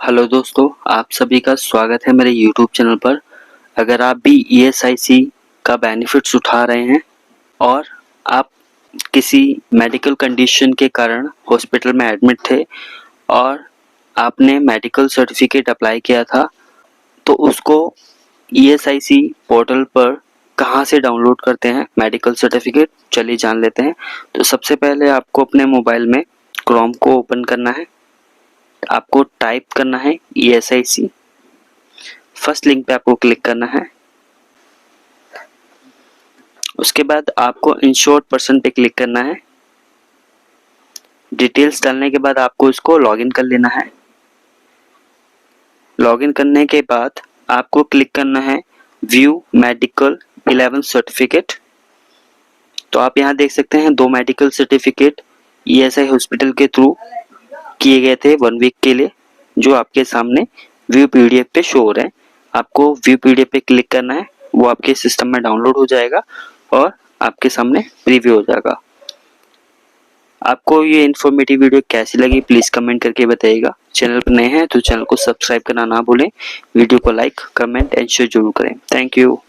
Hello दोस्तों, आप सभी का स्वागत है मेरे यूट्यूब चैनल पर। अगर आप भी ईएसआईसी का बेनिफिट्स उठा रहे हैं और आप किसी मेडिकल कंडीशन के कारण हॉस्पिटल में एडमिट थे और आपने मेडिकल सर्टिफिकेट अप्लाई किया था, तो उसको ईएसआईसी पोर्टल पर कहाँ से डाउनलोड करते हैं मेडिकल सर्टिफिकेट, चलिए जान लेते हैं। तो सबसे पहले आपको अपने मोबाइल में क्रोम को ओपन करना है। आपको टाइप करना है ESIC। फर्स्ट लिंक पे आपको क्लिक करना है। उसके बाद आपको इंश्योर्ड पर्सन पे क्लिक करना है। डिटेल्स डालने के बाद आपको इसको लॉगिन कर लेना है। लॉगिन करने के बाद आपको क्लिक करना है व्यू मेडिकल 11 सर्टिफिकेट। तो आप यहाँ देख सकते हैं 2 मेडिकल सर्टिफिकेट ESI हॉस्पिटल के थ्रू किए गए थे 1 वीक के लिए, जो आपके सामने व्यू PDF पे शो हो रहे हैं। आपको व्यू PDF पे क्लिक करना है, वो आपके सिस्टम में डाउनलोड हो जाएगा और आपके सामने प्रीव्यू हो जाएगा। आपको ये इन्फॉर्मेटिव वीडियो कैसी लगी प्लीज़ कमेंट करके बताइएगा। चैनल पर नए हैं तो चैनल को सब्सक्राइब करना ना भूलें। वीडियो को लाइक, कमेंट एंड शेयर जरूर करें। Thank you.